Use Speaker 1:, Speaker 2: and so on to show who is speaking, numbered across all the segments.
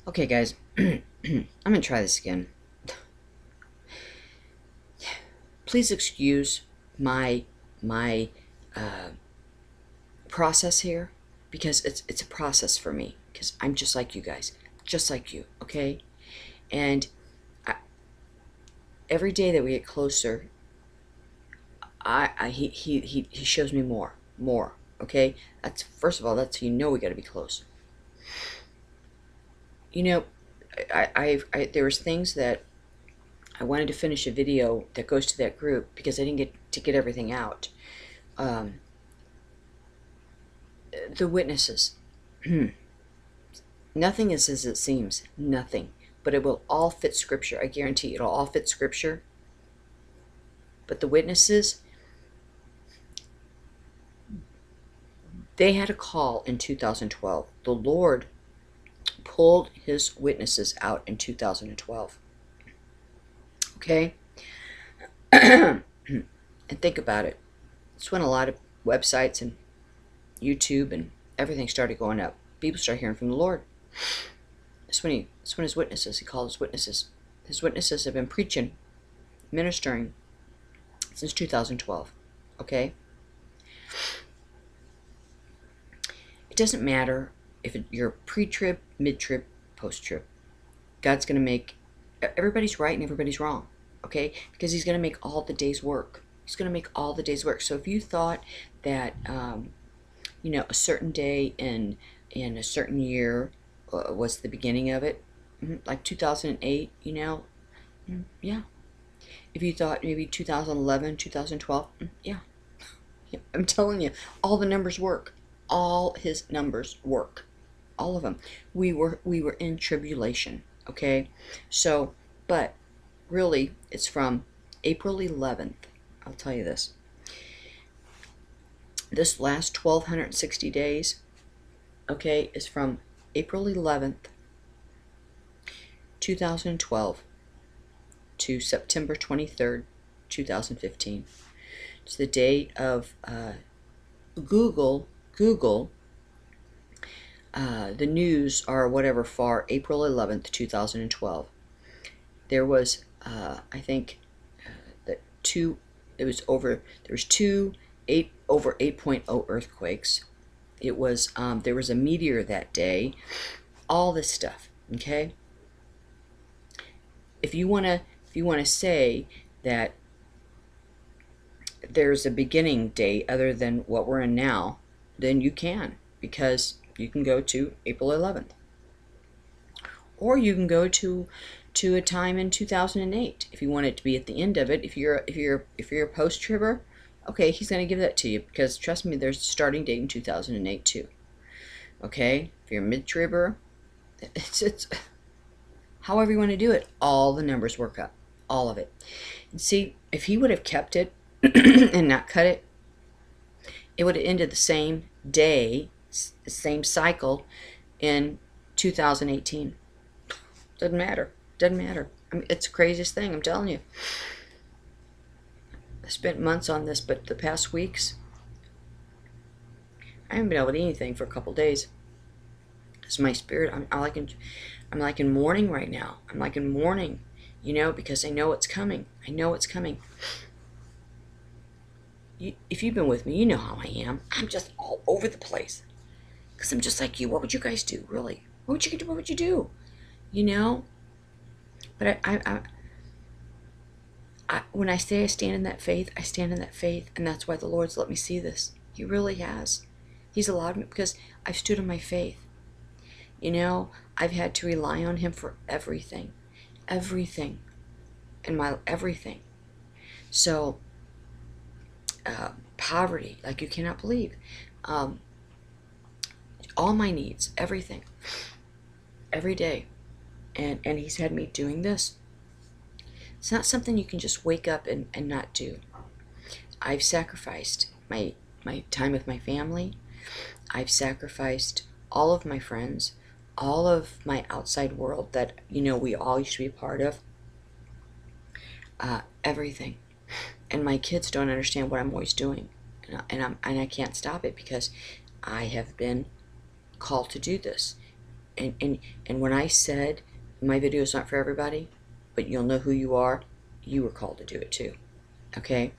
Speaker 1: Okay, guys, I'm gonna try this again. Please excuse my process here because it's a process for me because I'm just like you guys, just like you, okay? And I, every day that we get closer, he shows me more, okay? That's first of all, that's we got to be close. You know, there was things that I wanted to finish a video that goes to that group because I didn't get to get everything out. Um, the witnesses. Nothing is as it seems. Nothing. But it will all fit Scripture. I guarantee it'll all fit Scripture. But the witnesses, they had a call in 2012. The Lord pulled his witnesses out in 2012. Okay? And think about it. It's when a lot of websites and YouTube and everything started going up. People started hearing from the Lord. It's when his witnesses, he called his witnesses. His witnesses have been preaching, ministering since 2012. Okay? It doesn't matter if you're pre-trib, mid-trib, post-trib. God's going to make, everybody's right and everybody's wrong. Okay? Because he's going to make all the days work. He's going to make all the days work. So if you thought that, a certain day in a certain year was the beginning of it, like 2008, yeah. If you thought maybe 2011, 2012, yeah. I'm telling you, all the numbers work. All his numbers work. All of them. We were in tribulation, okay? So, but really, it's from April 11th. I'll tell you this. This last 1,260 days, okay, is from April 11th, 2012 to September 23rd, 2015. It's the date of Google, the news or whatever for April 11th, 2012. There was, I think, that there was over 8.0 earthquakes. It was, there was a meteor that day. All this stuff, okay? If you wanna say that there's a beginning date other than what we're in now, then you can, because you can go to April 11th, or you can go to a time in 2008 if you want it to be at the end of it. If you're a post-tribber, okay, he's going to give that to you, because trust me, there's a starting date in 2008 too. Okay, if you're mid-tribber, it's however you want to do it, all the numbers work up, all of it. And see, if he would have kept it and not cut it, it would have ended the same day, the same cycle in 2018. Doesn't matter. Doesn't matter. I mean, it's the craziest thing, I'm telling you. I spent months on this, but the past weeks, I haven't been able to eat anything for a couple days. It's my spirit. I'm like in mourning right now. I'm like in mourning, because I know it's coming. I know it's coming. If you've been with me, you know how I am. I'm just all over the place. Because I'm just like you. What would you guys do, really? What would you do? What would you do? But when I say I stand in that faith, I stand in that faith. And that's why the Lord's let me see this. He really has. He's allowed me, because I've stood in my faith. I've had to rely on him for everything. Everything. Everything. So, poverty, like you cannot believe. All my needs, everything. Every day. And he's had me doing this. It's not something you can just wake up and not do. I've sacrificed my time with my family. I've sacrificed all of my friends, all of my outside world that, we all used to be a part of. Everything. And my kids don't understand what I'm always doing. And I can't stop it, because I have been called to do this. And when I said my video is not for everybody, but you'll know who you are, you were called to do it too. Okay?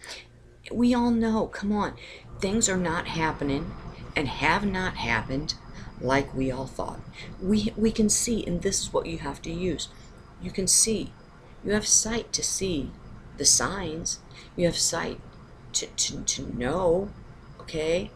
Speaker 1: We all know, come on, things are not happening and have not happened like we all thought. We can see, and this is what you have to use. You can see. You have sight to see the signs. You have sight to know, okay?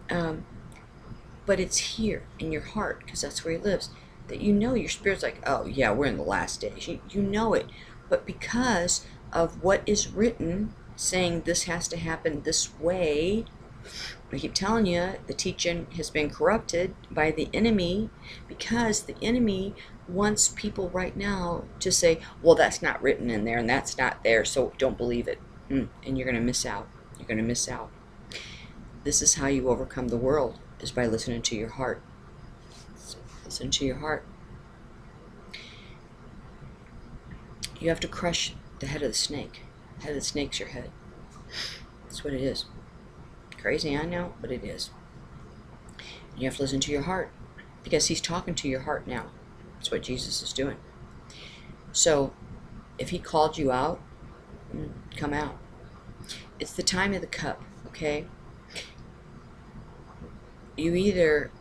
Speaker 1: But it's here in your heart, because that's where he lives, that you know your spirit's like, oh yeah, we're in the last days. You know it. But because of what is written, saying this has to happen this way, I keep telling you, the teaching has been corrupted by the enemy, because the enemy wants people right now to say, well, that's not written in there and that's not there, so don't believe it. And you're going to miss out. You're going to miss out. This is how you overcome the world, is by listening to your heart. Listen to your heart. You have to crush the head of the snake. The head of the snake's your head. That's what it is. Crazy, I know, but it is. You have to listen to your heart, because he's talking to your heart now. That's what Jesus is doing. So if he called you out, come out. It's the time of the cup, okay? You either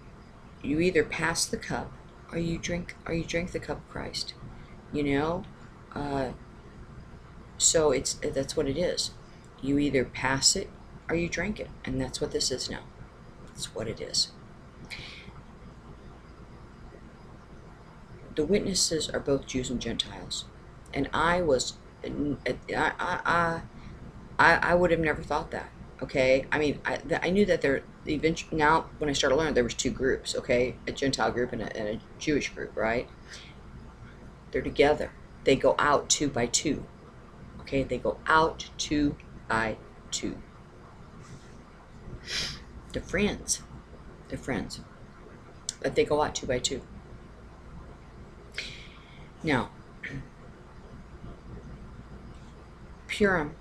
Speaker 1: pass the cup, or you drink the cup of Christ. You know? So that's what it is. You either pass it or you drink it, and that's what this is now. That's what it is. The witnesses are both Jews and Gentiles, and I would have never thought that. Okay, I mean, I knew that there eventually. Now, when I started learning, there was two groups. Okay, a Gentile group and a Jewish group. Right? They're together. They go out 2 by 2. Okay, they go out 2 by 2. They're friends. They're friends. But they go out 2 by 2. Now, Purim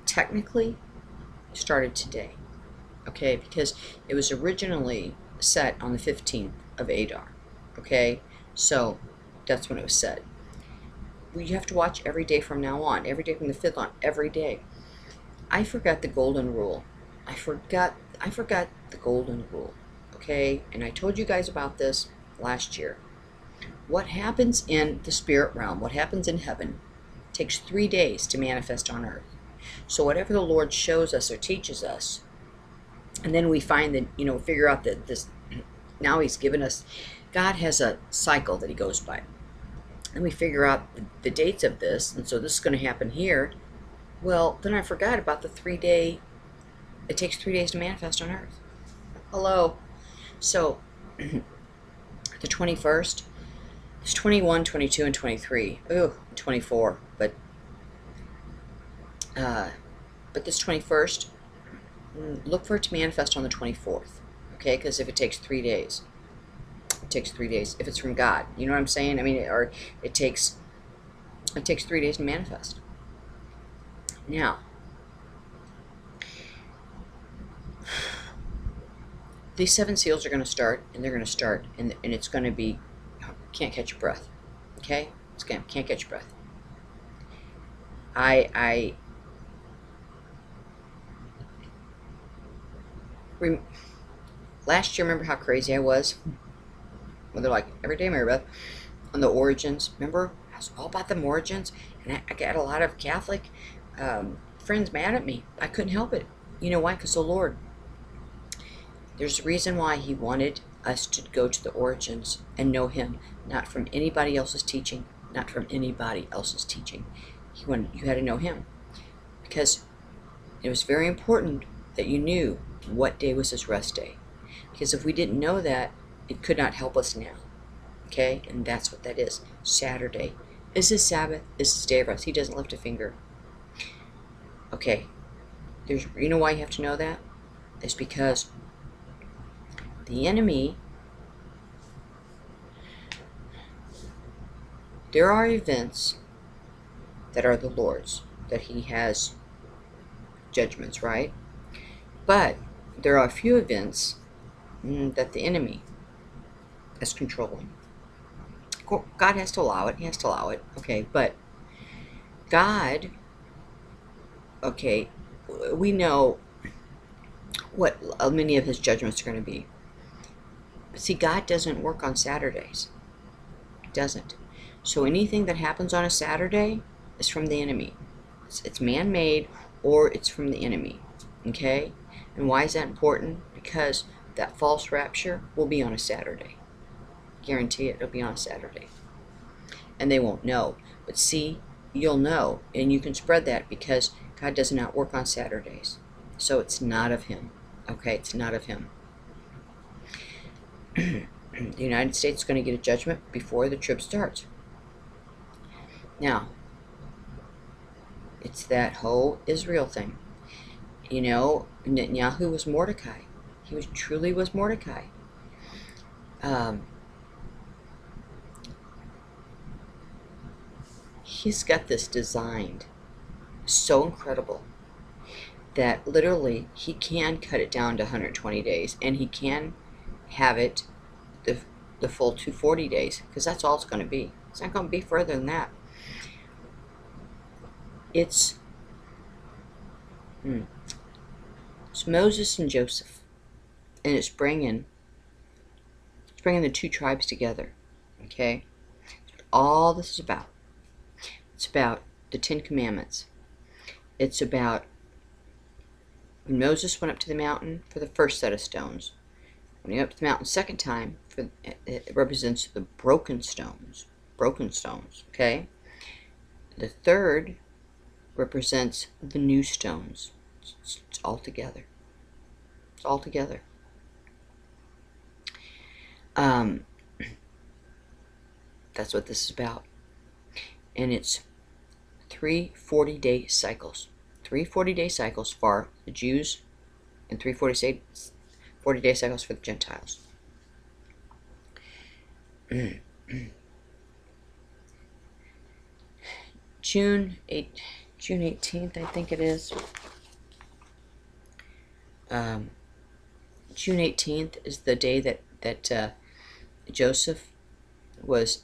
Speaker 1: technically started today. Okay, because it was originally set on the 15th of Adar. Okay, so that's when it was set. You have to watch every day from now on, every day from the 5th on, every day. I forgot the golden rule. I forgot the golden rule. Okay, and I told you guys about this last year. What happens in the spirit realm, what happens in heaven, takes 3 days to manifest on earth. So whatever the Lord shows us or teaches us, and then we find that, figure out that this, now he's given us, God has a cycle that he goes by. And we figure out the dates of this, and so this is going to happen here. Well, then I forgot about the 3-day, it takes 3 days to manifest on earth. Hello. So, the 21st, it's 21, 22, and 23. Ooh, 24. But this 21st, look for it to manifest on the 24th. Okay, because if it takes 3 days, it takes 3 days. If it's from God, you know what I'm saying? I mean, it takes 3 days to manifest. Now, these 7 seals are going to start, and they're going to start, and it's going to be, can't catch your breath. Okay, can't catch your breath. Last year, remember how crazy I was? Well, they're like, every day, Mary Beth, on the origins. Remember? I was all about them origins, and I got a lot of Catholic friends mad at me. I couldn't help it. You know why? Because the Lord, there's a reason why he wanted us to go to the origins and know him, not from anybody else's teaching, not from anybody else's teaching. He wanted, you had to know him, because it was very important that you knew what day was his rest day. Because if we didn't know that, it could not help us now. Okay? And that's what that is. Saturday is his Sabbath, is his day of rest. He doesn't lift a finger. Okay. You know why you have to know that? It's because the enemy, there are events that are the Lord's, that he has judgments, right? But there are a few events that the enemy is controlling. God has to allow it. He has to allow it. Okay, but God, okay, we know what many of his judgments are going to be. But see, God doesn't work on Saturdays. He doesn't. So anything that happens on a Saturday is from the enemy. It's man-made, or it's from the enemy. Okay? And why is that important? Because that false rapture will be on a Saturday. Guarantee it, it'll be on a Saturday. And they won't know. But see, you'll know, and you can spread that because God does not work on Saturdays. So it's not of him. Okay, it's not of him. The United States is going to get a judgment before the trip starts. Now, it's that whole Israel thing. You know, Netanyahu was Mordecai. He truly was Mordecai. He's got this designed so incredible that literally he can cut it down to 120 days, and he can have it the full 240 days, because that's all it's going to be. It's not going to be further than that. It's Moses and Joseph, and it's bringing the two tribes together. Okay, all this is about. It's about the 10 Commandments. It's about when Moses went up to the mountain for the first set of stones. When he went up to the mountain the second time, it represents the broken stones. Broken stones, okay? The third represents the new stones. It's all together. It's all together. That's what this is about. And it's 3 40-day cycles. 3 40-day cycles for the Jews and 3 40-day cycles for the Gentiles. June 18th, I think it is. June 18th is the day that Joseph was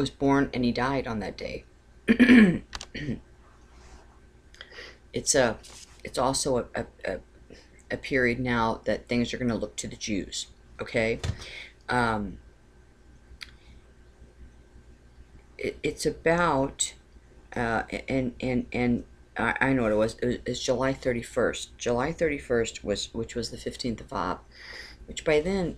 Speaker 1: born, and he died on that day. It's also a period now that things are going to look to the Jews. Okay, it's about and I know what it was. It's July 31st. July 31st which was the 15th of Ab, which by then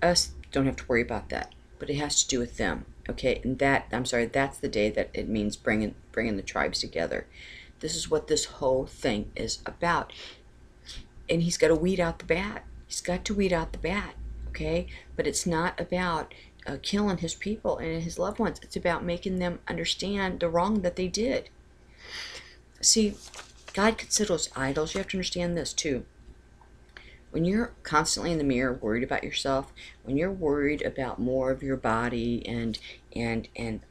Speaker 1: us don't have to worry about that, but it has to do with them. Okay, and that's the day that it means bringing the tribes together. This is what this whole thing is about. And he's got to weed out the bad. He's got to weed out the bad, okay? But it's not about killing his people and his loved ones. It's about making them understand the wrong that they did. See, God considers idols. You have to understand this too. When you're constantly in the mirror worried about yourself, when you're worried about more of your body and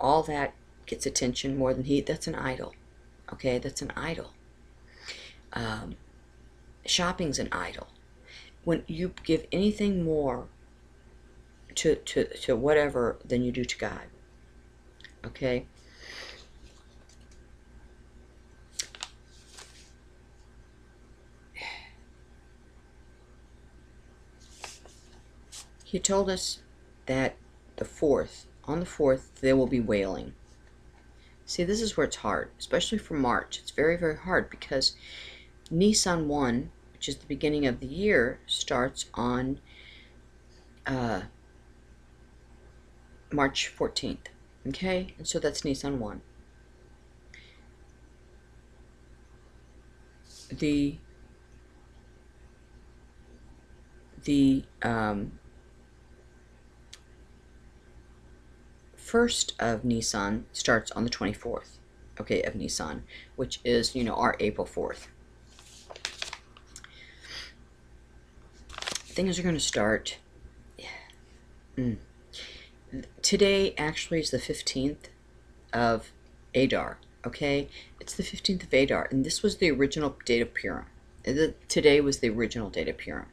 Speaker 1: all that gets attention more than that's an idol. Okay, that's an idol. Shopping's an idol. When you give anything more to whatever than you do to God. Okay? He told us that on the 4th, there will be wailing. See, this is where it's hard, especially for March. It's very, very hard because Nissan 1, which is the beginning of the year, starts on March 14th. Okay? And so that's Nissan 1. The first of Nissan starts on the 24th, okay, of Nissan, which is, our April 4th. Things are going to start. Today actually is the 15th of Adar, okay? It's the 15th of Adar, and this was the original date of Purim. Today was the original date of Purim.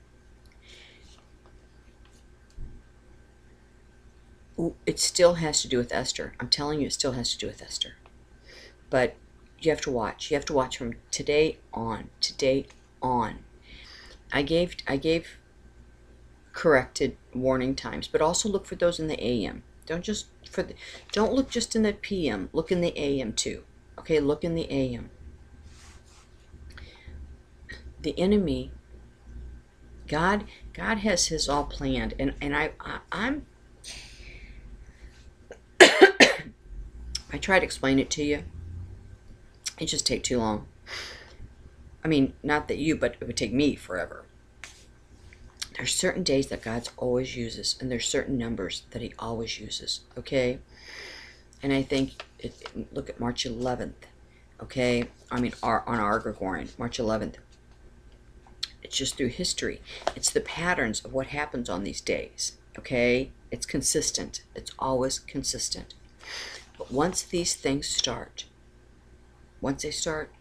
Speaker 1: It still has to do with Esther. I'm telling you, it still has to do with Esther. But you have to watch. You have to watch from today on. Today on. I gave corrected warning times, but also look for those in the AM. Don't look just in the PM. Look in the AM too. Okay, look in the AM. The enemy, God has his all planned, and I'm I try to explain it to you. It just take too long. I mean, not that you, but it would take me forever. There's certain days that God always uses, and there's certain numbers that he always uses, okay? And I think, look at March 11th, okay? I mean, on our Gregorian, March 11th. It's just through history. It's the patterns of what happens on these days, okay? It's consistent. It's always consistent. But once these things start, once they start,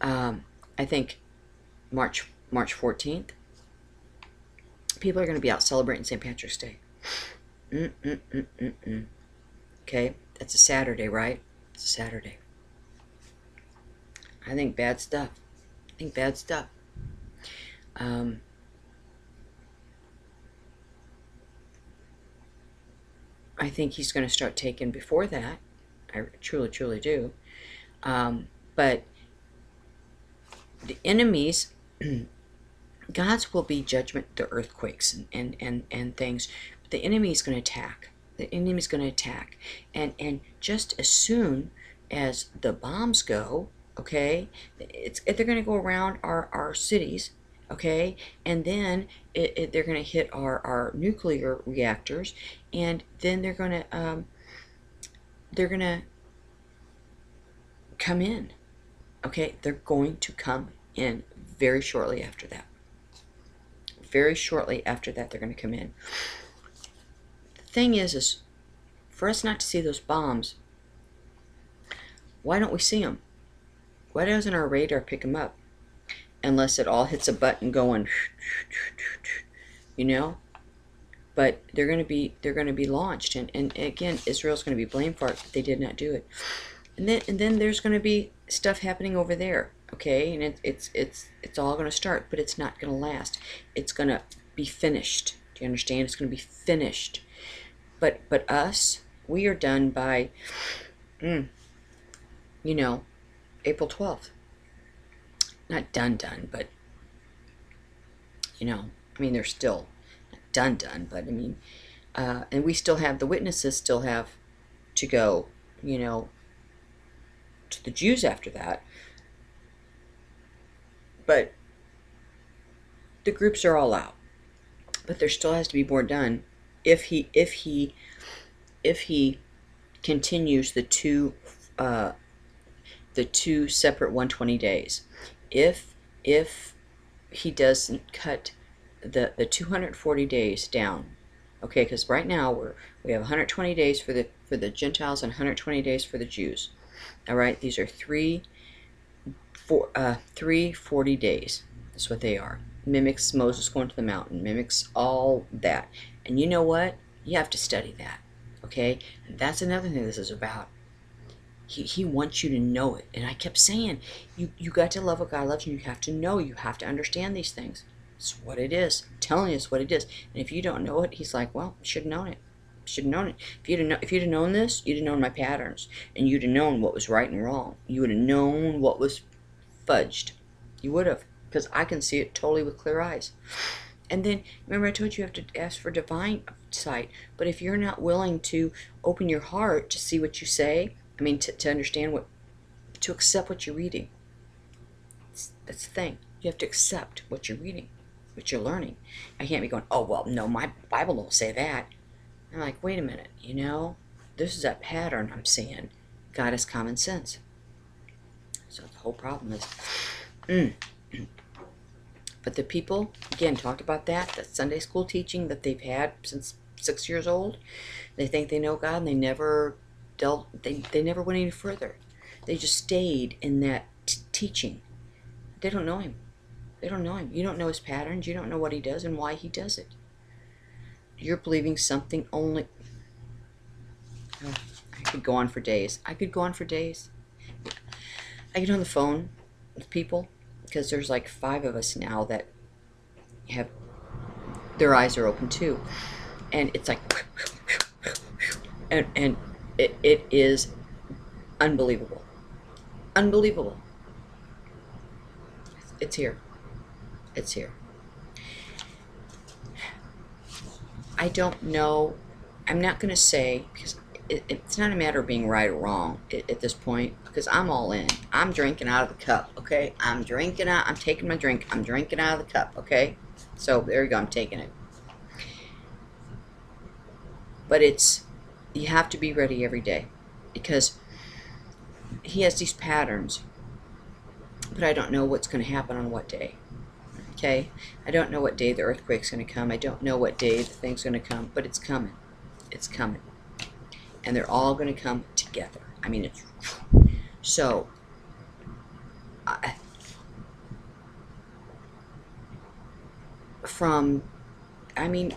Speaker 1: I think March 14th, people are going to be out celebrating St. Patrick's Day. Okay, that's a Saturday, right? It's a Saturday. I think bad stuff. I think he's going to start taking before that. I truly, truly do. But the enemies, God's will be judgment, the earthquakes and things. But the enemy is going to attack. The enemy is going to attack. And just as soon as the bombs go, okay, they're going to go around our cities, okay, and then they're going to hit our nuclear reactors, and then they're going to come in, okay. They're going to come in very shortly after that. Very shortly after that, they're going to come in. The thing is for us not to see those bombs, why don't we see them? Why doesn't our radar pick them up? Unless it all hits a button going, you know. But they're going to be launched, and again, Israel's going to be blamed for it, but they did not do it. And then there's going to be stuff happening over there, okay, and it's all going to start, but it's not going to last. It's going to be finished. Do you understand? It's going to be finished. But us, we are done by, you know, April 12th. Not done, but, you know, I mean, they're still not done, but I mean, and we still have, the witnesses still have to go, you know, to the Jews after that. But the groups are all out. But there still has to be more done if he continues the two separate 120 days. If he doesn't cut the 240 days down, okay, because right now we have 120 days for the Gentiles and 120 days for the Jews. All right, these are three 40 days. That's what they are. Mimics Moses going to the mountain. Mimics all that. And you know what? You have to study that. Okay, and that's another thing this is about. He wants you to know it. And I kept saying, you got to love what God loves, and you have to know, you have to understand these things. It's what it is. I'm telling you, it's what it is. And if you don't know it, he's like, well, you should have known it. Should have known it. If you'd have known this, you'd have known my patterns, and you'd have known what was right and wrong. You would have known what was fudged. You would have, because I can see it totally with clear eyes. And then, remember I told you have to ask for divine sight. But if you're not willing to open your heart to see what you say, I mean, to understand to accept what you're reading. That's the thing. You have to accept what you're reading, what you're learning. I can't be going, oh, well, no, my Bible don't say that. I'm like, wait a minute, you know, this is a pattern I'm seeing. God has common sense. So the whole problem is, But the people, again, talked about that Sunday school teaching that they've had since 6 years old. They think they know God, and they never they never went any further. They just stayed in that teaching. They don't know him. They don't know him. You don't know his patterns. You don't know what he does and why he does it. You're believing something only. Oh, I could go on for days. I could go on for days. I get on the phone with people because there's like 5 of us now that have their eyes are open too, and it's like, and it is unbelievable, unbelievable. It's here. It's here. I don't know. I'm not going to say, because it's not a matter of being right or wrong at this point, because I'm all in. I'm drinking out of the cup, okay? I'm taking my drink. I'm drinking out of the cup, okay? So there you go. I'm taking it. But you have to be ready every day, because he has these patterns, but I don't know what's going to happen on what day. Okay, I don't know what day the earthquake's going to come. I don't know what day the thing's going to come, but it's coming. It's coming. And they're all going to come together. I mean, it's... So,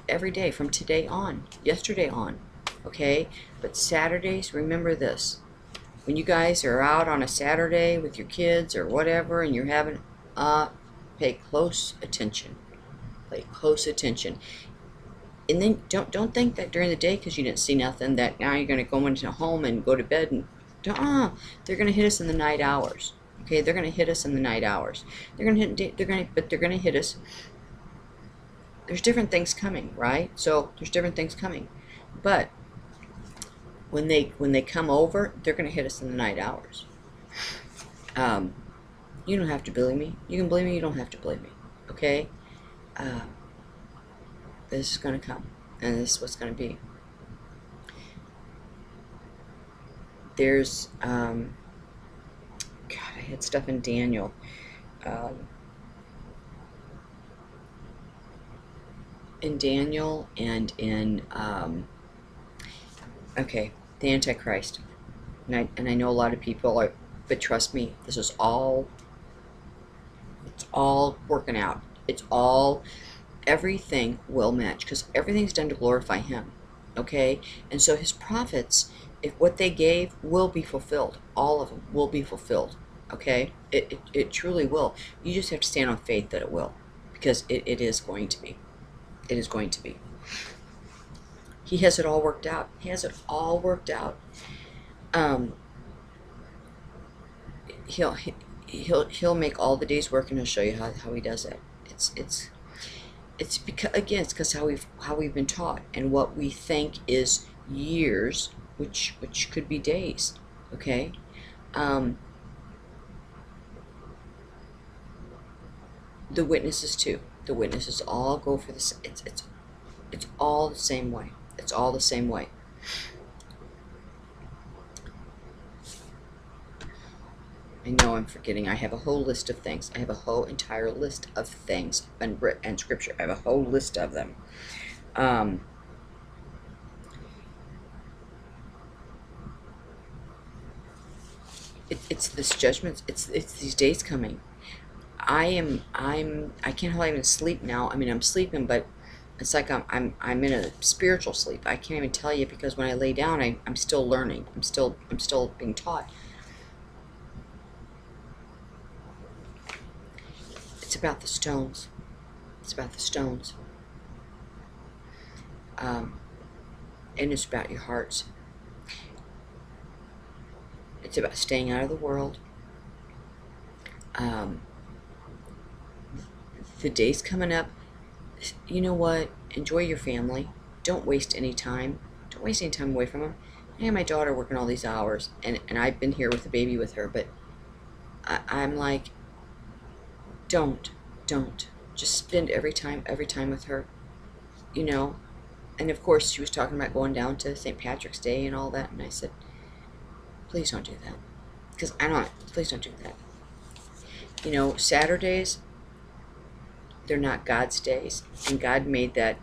Speaker 1: every day, from today on, yesterday on, okay? But Saturdays, remember this. When you guys are out on a Saturday with your kids or whatever, and you're having... pay close attention. Pay close attention. And then don't think that during the day, because you didn't see nothing, that now you're going to go into home and go to bed and they're going to hit us in the night hours. Okay, they're going to hit us in the night hours. They're going to hit us. There's different things coming, right? So there's different things coming, but when they come over, they're going to hit us in the night hours. You don't have to believe me. You can believe me. You don't have to believe me. Okay? This is going to come. And this is what's going to be. There's, God, I had stuff in Daniel. In Daniel and in, okay, the Antichrist. And I know a lot of people are, but trust me, this is all... It's all working out. It's all, everything will match, because everything's done to glorify him. Okay? And so his prophets, if what they gave will be fulfilled. All of them will be fulfilled. Okay? It truly will. You just have to stand on faith that it will. Because it is going to be. It is going to be. He has it all worked out. He has it all worked out. He'll make all the days work, and he'll show you how he does it. It's because, again, it's because how we've been taught, and what we think is years, which could be days. Okay, the witnesses too. The witnesses all go for this. It's all the same way. It's all the same way. I know I'm forgetting. I have a whole list of things. I have a whole entire list of things and scripture. I have a whole list of them. It's this judgment. It's these days coming. I can't hardly even sleep now. I mean, I'm sleeping, but it's like I'm in a spiritual sleep. I can't even tell you, because when I lay down, I'm still learning. I'm still being taught. It's about the stones. It's about the stones. And it's about your hearts. It's about staying out of the world. The day's coming up. You know what? Enjoy your family. Don't waste any time. Don't waste any time away from them. I have my daughter working all these hours, and I've been here with the baby with her, but I'm like, don't just spend every time with her, you know. And of course she was talking about going down to St. Patrick's Day and all that, and I said, please don't do that, because please don't do that. You know, Saturdays, they're not God's days, and God made that,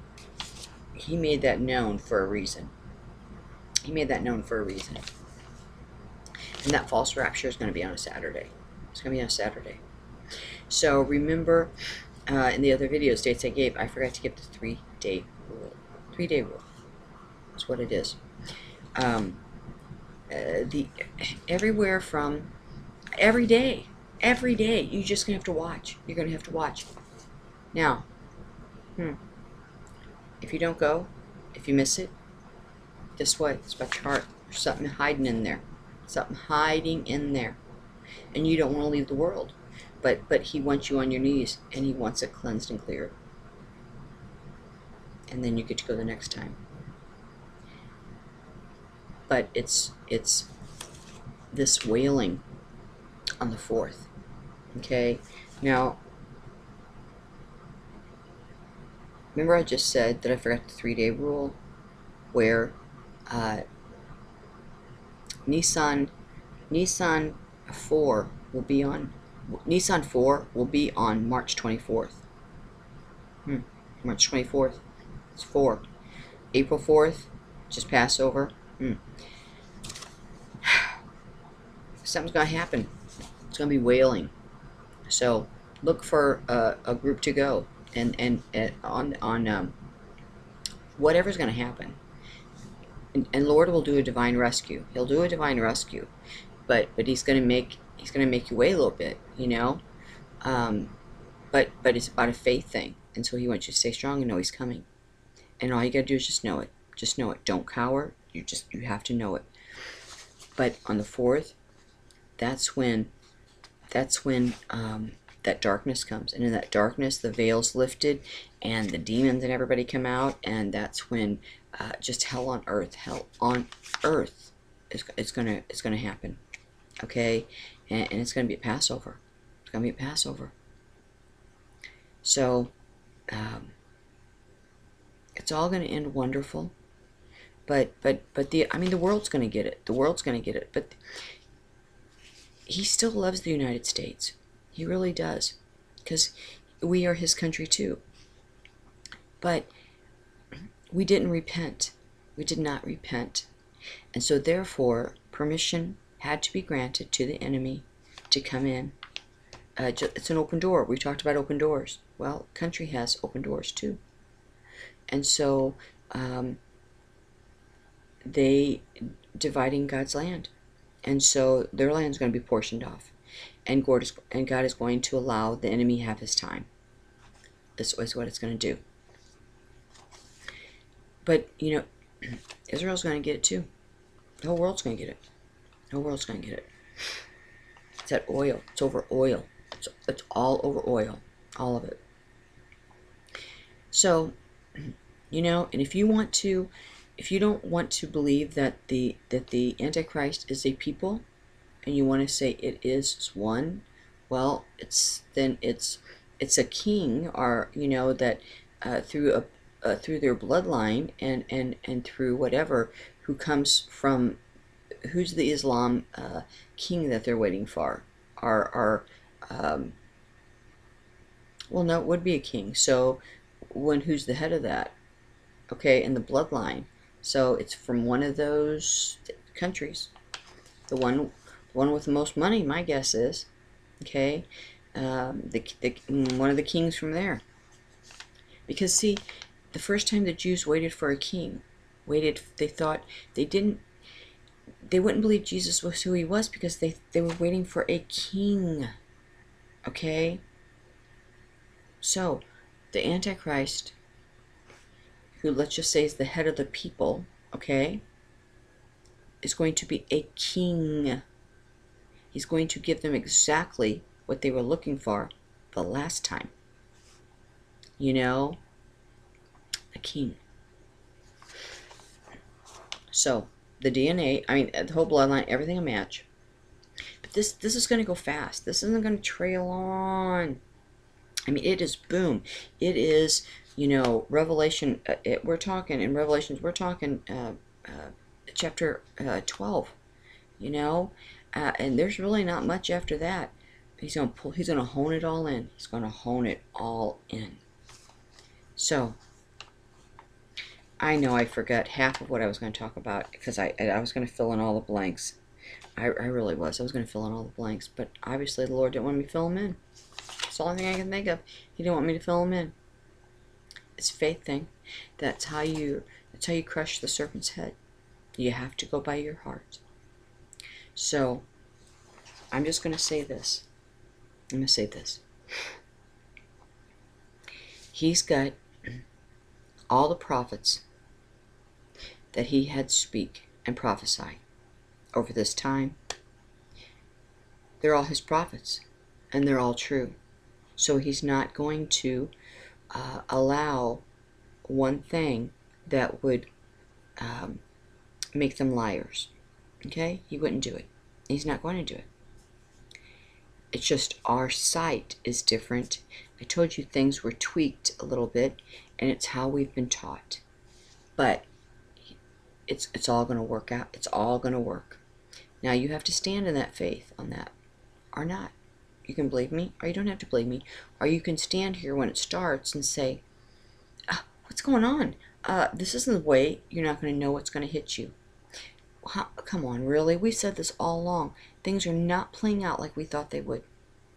Speaker 1: he made that known for a reason. He made that known for a reason. And that false rapture is going to be on a Saturday. It's going to be on a Saturday. So remember, in the other videos, dates I gave, I forgot to give the 3-day rule. 3-day rule. That's what it is. Everywhere from every day, you're just gonna have to watch. You're gonna have to watch. Now, if you don't go, if you miss it, guess what? It's about your heart. There's something hiding in there. Something hiding in there, and you don't want to leave the world. But he wants you on your knees, and he wants it cleansed and cleared. And then you get to go the next time. But it's this wailing on the 4th. Okay? Now, remember I just said that I forgot the 3-day rule, where Nissan 4 will be on March 24th. March 24th. It's 4. April 4th, just Passover. Something's gonna happen. It's gonna be wailing. So look for a group to go, and on whatever's gonna happen. And Lord will do a divine rescue. He'll do a divine rescue, but he's gonna make you wait a little bit, you know. But it's about a faith thing, and so he wants you to stay strong and know he's coming. And all you gotta do is just know it. Just know it. Don't cower. You have to know it. But on the 4th, that's when that darkness comes, and in that darkness the veil's lifted, and the demons and everybody come out, and that's when just hell on earth is gonna happen. Okay, and it's gonna be a Passover. It's gonna be a Passover. So it's all gonna end wonderful. But the world's gonna get it. The world's gonna get it. But he still loves the United States. He really does, because we are his country too. But we didn't repent. We did not repent. And so therefore, permission had to be granted to the enemy to come in. It's an open door. We talked about open doors. Well, country has open doors too. And so they dividing God's land. And so their land is going to be portioned off. And God is going to allow the enemy have his time. This is what it's going to do. But, you know, Israel's going to get it too. The whole world's going to get it. The whole world's going to get it. It's that oil. It's over oil. It's all over oil. All of it. So, you know, and if you don't want to believe that the Antichrist is a people, and you want to say it is one, well, it's a king, or you know, that through their bloodline and through whatever, who comes from, who's the Islam king that they're waiting for, well, no, it would be a king. So who's the head of that? Okay, in the bloodline. So it's from one of those countries. The one with the most money, my guess is. Okay, one of the kings from there. Because see, the first time the Jews waited for a king, they thought they wouldn't believe Jesus was who he was, because they were waiting for a king. Okay? So, the Antichrist, who let's just say is the head of the people, okay, is going to be a king. He's going to give them exactly what they were looking for the last time. You know? A king. So, the DNA, I mean, the whole bloodline, everything a match. But this is going to go fast. This isn't going to trail on. I mean, it is boom. It is, you know, Revelation. We're talking in Revelations. We're talking chapter 12. You know, and there's really not much after that. He's gonna hone it all in. He's gonna hone it all in. So, I know I forgot half of what I was going to talk about, because I was going to fill in all the blanks. I really was. I was going to fill in all the blanks, but obviously the Lord didn't want me to fill them in. It's the only thing I can think of. He didn't want me to fill them in. It's a faith thing. That's how you crush the serpent's head. You have to go by your heart. So, I'm just going to say this. I'm going to say this. He's got all the prophets that he had speak and prophesy over this time. They're all his prophets, and they're all true. So he's not going to allow one thing that would make them liars. Okay? He wouldn't do it. He's not going to do it. It's just our sight is different. I told you things were tweaked a little bit, and it's how we've been taught. But it's all going to work out. It's all going to work. Now you have to stand in that faith on that, or not. You can believe me, or you don't have to believe me, or you can stand here when it starts and say, what's going on? This isn't the way. You're not going to know what's going to hit you. Come on, really? We said this all along. Things are not playing out like we thought they would.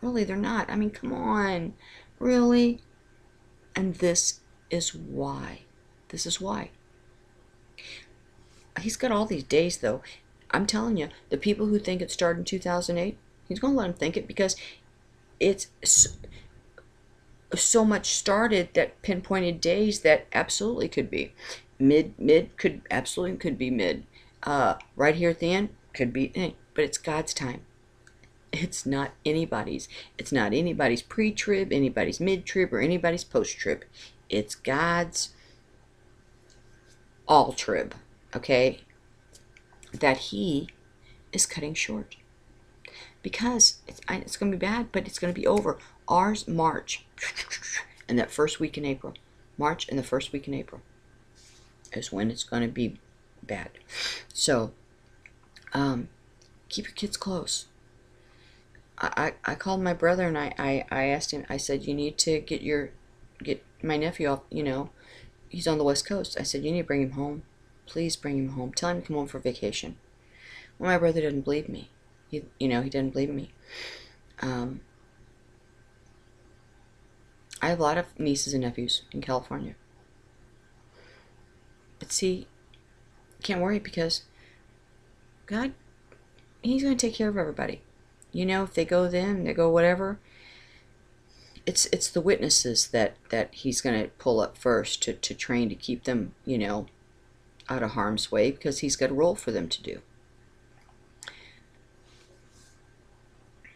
Speaker 1: Really, they're not. I mean, come on. Really? And this is why. This is why. He's got all these days, though. I'm telling you, the people who think it started in 2008, he's going to let them think it, because it's so much started that pinpointed days that absolutely could be. Mid could absolutely be mid. Right here at the end could be, but it's God's time. It's not anybody's. It's not anybody's pre-trib, anybody's mid-trib, or anybody's post-trib. It's God's all-trib, okay? That he is cutting short. Because it's going to be bad, but it's going to be over. Ours, March. And that first week in April. March and the first week in April is when it's going to be bad. So, keep your kids close. I called my brother and I asked him, I said, you need to get my nephew off, he's on the West Coast. I said, you need to bring him home. Please bring him home. Tell him to come home for vacation. Well, my brother didn't believe me. He didn't believe me. I have a lot of nieces and nephews in California. But see, can't worry, because God, he's going to take care of everybody. If they go then, they go whatever. It's the witnesses that he's going to pull up first to train to keep them, out of harm's way, because he's got a role for them to do.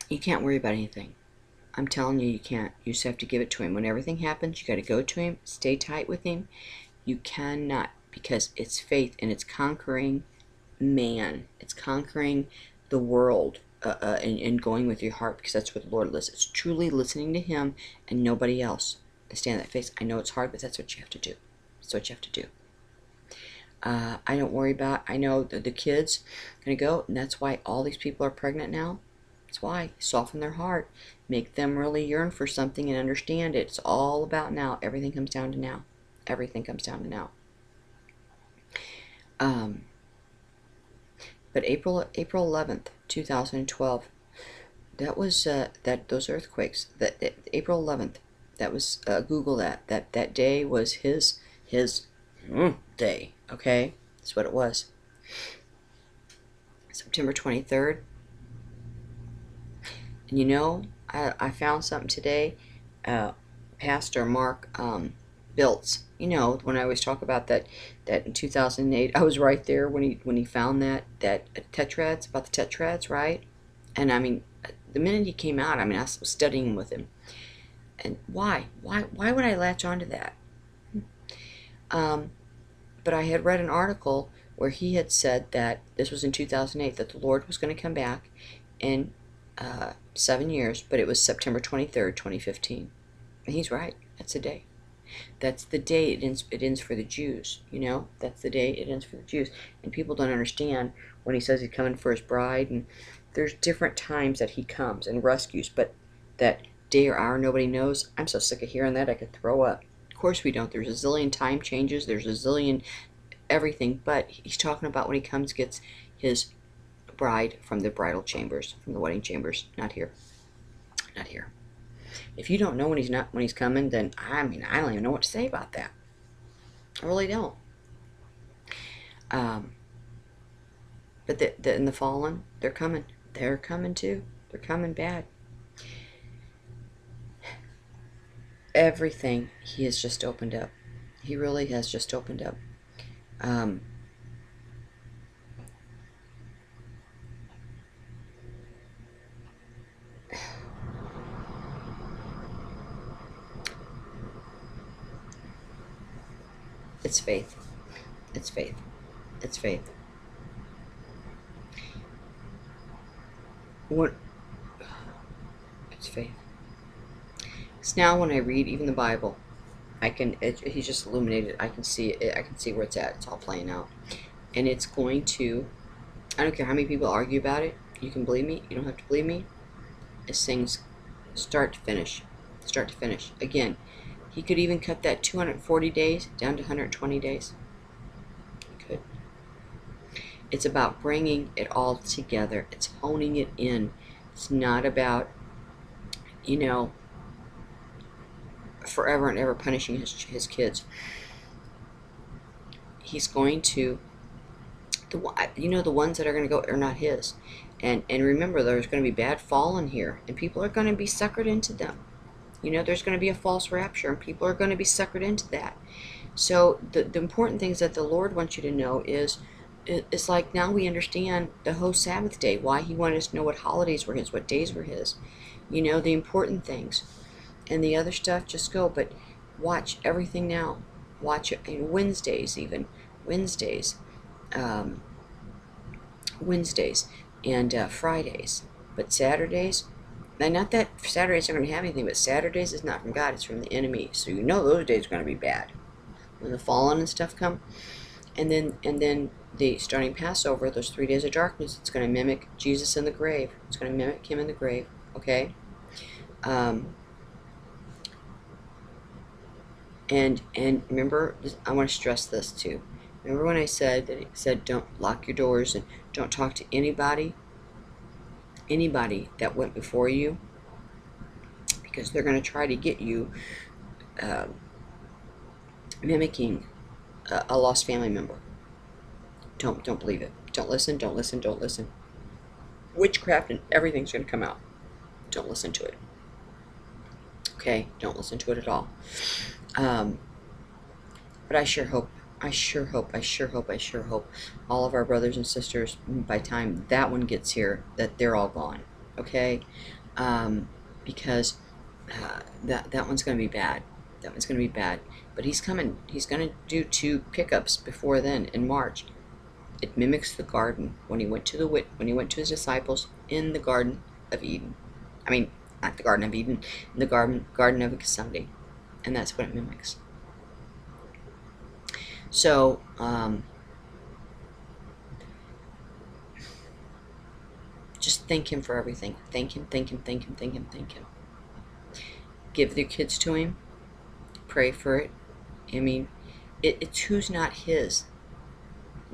Speaker 1: You can't worry about anything. I'm telling you, you can't. You just have to give it to him. When everything happens, you got to go to him, stay tight with him. You cannot, because it's faith, and it's conquering man. It's conquering the world, and going with your heart, because that's where the Lord lives. It's truly listening to him and nobody else. I stand that face. I know it's hard, but that's what you have to do. That's what you have to do. I don't worry about, I know that the kids are going to go, and that's why all these people are pregnant now. That's why. Soften their heart. Make them really yearn for something and understand it. It's all about now. Everything comes down to now. Everything comes down to now. But April 11th, 2012, that was those earthquakes. That April 11th, that was Google that day was his day. Okay, that's what it was. September 23rd. And I found something today. Pastor Mark Biltz. When I always talk about that in 2008, I was right there when he found that tetrads, about the tetrads, right? And I mean, the minute he came out, I was studying with him. And why would I latch onto that? But I had read an article where he had said that this was in 2008, that the Lord was going to come back in 7 years, but it was September 23rd, 2015. And he's right. That's the day. That's the day it ends for the Jews. That's the day it ends for the Jews. And people don't understand when he says he's coming for his bride. And there's different times that he comes and rescues, but that day or hour nobody knows. I'm so sick of hearing that I could throw up. Of course we don't. There's a zillion time changes. There's a zillion everything. But he's talking about when he comes, gets his bride from the bridal chambers, from the wedding chambers. Not here. Not here. If you don't know when he's coming, then I mean, I don't even know what to say about that. I really don't. But in the fallen, they're coming. They're coming too. They're coming bad. Everything he has just opened up. He really has just opened up. It's faith. It's faith. It's faith. What? It's faith. Because now when I read even the Bible, he's just illuminated. I can see it. I can see where it's at. It's all playing out. And it's going to, I don't care how many people argue about it. You can believe me. You don't have to believe me. It's things start to finish. Start to finish. Again, he could even cut that 240 days down to 120 days. He could. It's about bringing it all together. It's honing it in. It's not about, forever and ever punishing his kids. He's going to, the ones that are going to go are not his. And remember, there's going to be bad fallen here, and people are going to be suckered into them. There's going to be a false rapture, and people are going to be suckered into that. So the important things that the Lord wants you to know is, it's like now we understand the whole Sabbath day, why he wanted us to know what holidays were his, what days were his. The important things. And the other stuff, just go. But watch everything now. Watch it. Wednesdays even. Wednesdays. Wednesdays. And Fridays. But Saturdays, and not that Saturdays are going to have anything, but Saturdays is not from God, it's from the enemy. So those days are going to be bad. When the fallen and stuff come. And then the starting Passover, those 3 days of darkness, it's going to mimic Jesus in the grave. It's going to mimic him in the grave. Okay? And remember, I want to stress this too. Remember when I said that it said don't lock your doors and don't talk to anybody that went before you, because they're going to try to get you mimicking a lost family member. Don't believe it. Don't listen. Don't listen. Don't listen. Witchcraft and everything's going to come out. Don't listen to it. Okay? Don't listen to it at all. But I sure hope all of our brothers and sisters, by the time that one gets here, that they're all gone. Okay? Because that one's going to be bad. That one's going to be bad. But he's coming. He's going to do 2 pickups before then in March. It mimics the garden when he went to his disciples in the Garden of Eden. I mean, not the Garden of Eden, in the Garden of Gethsemane. And that's what it mimics. So, just thank him for everything. Thank him. Give the kids to him. Pray for it. I mean, it's who's not his.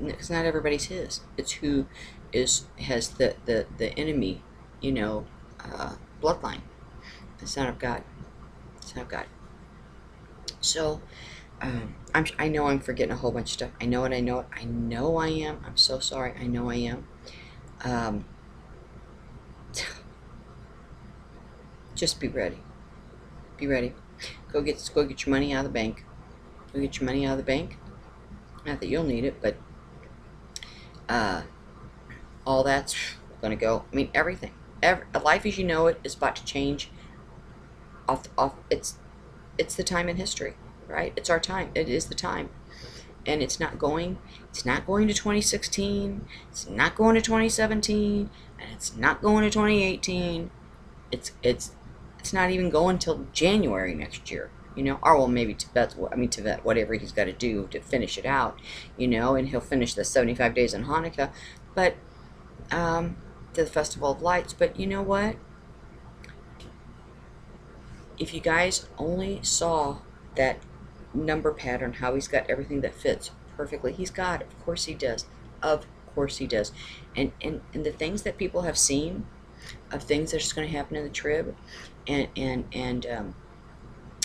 Speaker 1: It's not everybody's his. It's who has the enemy, bloodline. It's not of God. It's not of God. So, I know I'm forgetting a whole bunch of stuff. I know it. I know I am. I'm so sorry. I know I am. Just be ready. Be ready. Go get your money out of the bank. Go get your money out of the bank. Not that you'll need it, but all that's gonna go. I mean, everything. Life as you know it is about to change. It's the time in history, right? It's our time. It is the time, and it's not going to 2016. It's not going to 2017, and it's not going to 2018. It's not even going till January next year. Or well, maybe Tibet, whatever he's got to do to finish it out, and he'll finish the 75 days in Hanukkah, but, to the Festival of Lights. But you know what? If you guys only saw that number pattern, how he's got everything that fits perfectly. He's got it. Of course he does. Of course he does. And the things that people have seen of things that's going to happen in the trib, and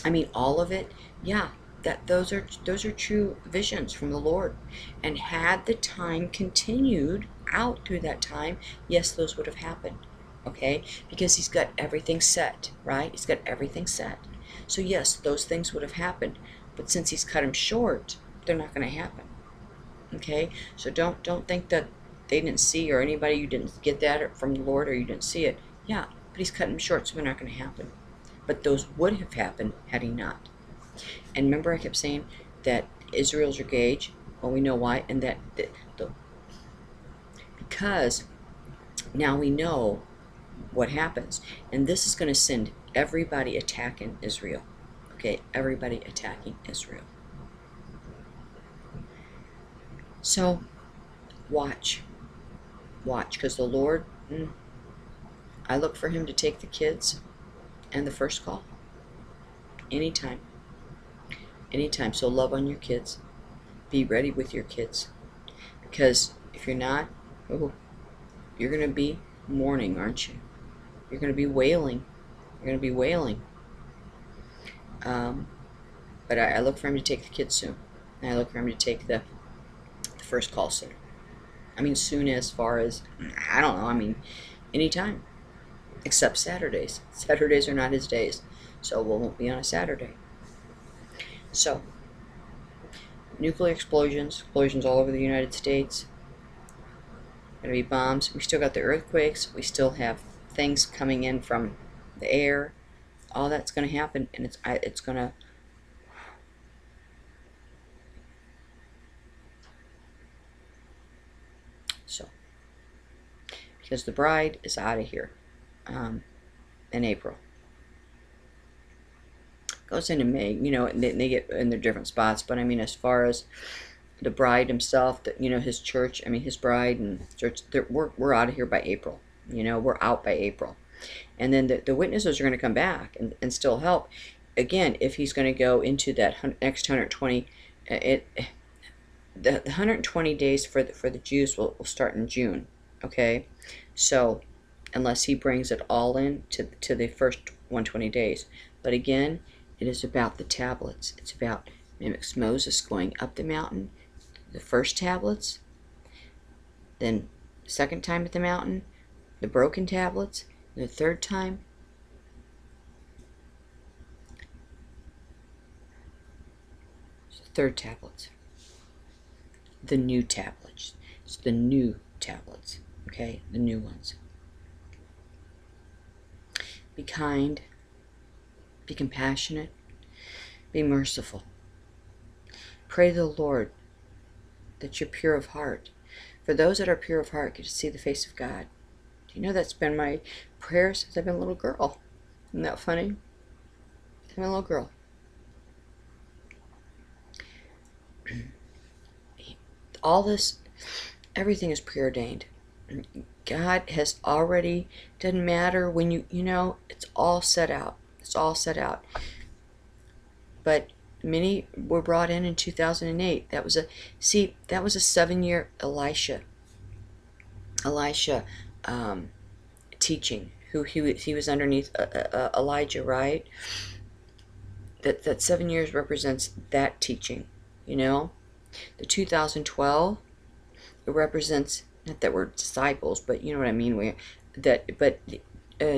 Speaker 1: I mean all of it, yeah, that those are true visions from the Lord. And had the time continued out through that time, yes, those would have happened. Okay, because he's got everything set, right? He's got everything set. So yes, those things would have happened, but since he's cut them short, they're not going to happen. Okay, so don't think that they didn't see, or anybody, you didn't get that from the Lord, or you didn't see it. Yeah, but he's cutting them short, so they're not going to happen. But those would have happened had he not. And remember, I kept saying that Israel's your gauge. Well, we know why, and that because now we know what happens, and this is going to send everybody attacking Israel. Okay, everybody attacking Israel. So watch, because the Lord, I look for him to take the kids and the first call anytime. So love on your kids, be ready with your kids, because if you're not, you're going to be mourning, aren't you? You're going to be wailing. But I look for him to take the kids soon, and I look for him to take the first call soon. I mean, soon as far as, I don't know, I mean, anytime. Except Saturdays. Saturdays are not his days, so we won't be on a Saturday. So, nuclear explosions all over the United States. Going to be bombs. We still got the earthquakes. We still have things coming in from the air. All that's going to happen, and it's going to. So, because the bride is out of here in April. Goes into May, and they get in their different spots. But I mean, as far as the bride himself, his church, I mean, his bride and church, we're out of here by April. We're out by April. And then the witnesses are going to come back and still help. Again, if he's going to go into that next 120, the 120 days for the Jews will start in June. Okay, so unless he brings it all in to the first 120 days. But again, it is about the tablets. It's about mimics Moses going up the mountain, the first tablets, then the second time at the mountain, the broken tablets, and the third time, third tablets, the new tablets. It's the new tablets, okay, the new ones. Be kind, be compassionate, be merciful. Pray to the Lord that you're pure of heart. For those that are pure of heart get to see the face of God. Do you know that's been my prayer since I've been a little girl? Isn't that funny? I've been a little girl. All this, everything is preordained. God has already, doesn't matter when it's all set out. It's all set out. But many were brought in 2008. That was a 7-year Elisha teaching. He was underneath Elijah, right? That 7 years represents that teaching. The 2012, it represents, not that we're disciples, but you know what I mean.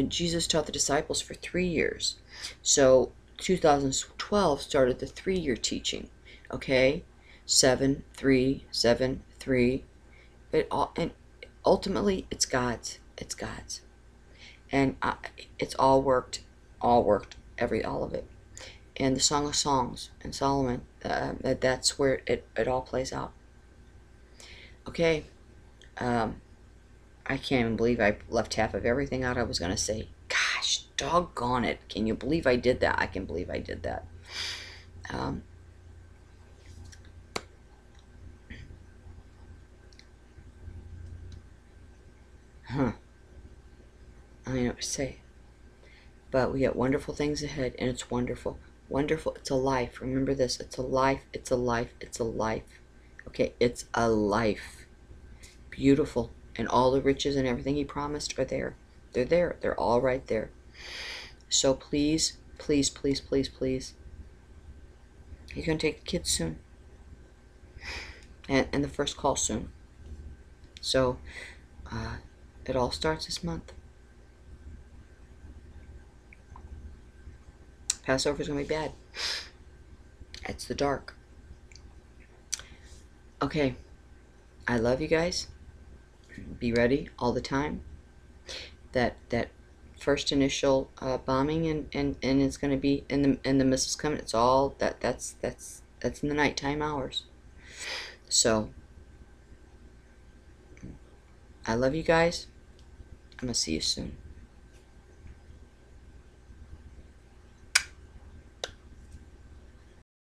Speaker 1: Jesus taught the disciples for 3 years. So 2012 started the 3-year teaching. Okay, 7, 3, 7, 3. And ultimately, it's God's. It's God's. And it's all worked. All of it. And the Song of Songs and Solomon, that's where it all plays out. Okay, I can't even believe I left half of everything out I was going to say. Gosh, doggone it. Can you believe I did that? I can believe I did that. I don't know what to say. But we got wonderful things ahead, and it's wonderful. Wonderful. It's a life. Remember this. It's a life. It's a life. It's a life. Okay, it's a life. beautiful, and all the riches and everything he promised are there. They're there. They're all right there. So please, please, please, please, please, he's going to take the kids soon, and the first call soon. So it all starts this month. Passover's going to be bad. It's the dark. Okay, I love you guys. Be ready all the time. That first initial bombing, and it's going to be, and the missiles coming. It's all that's in the nighttime hours. So I love you guys. I'm gonna see you soon.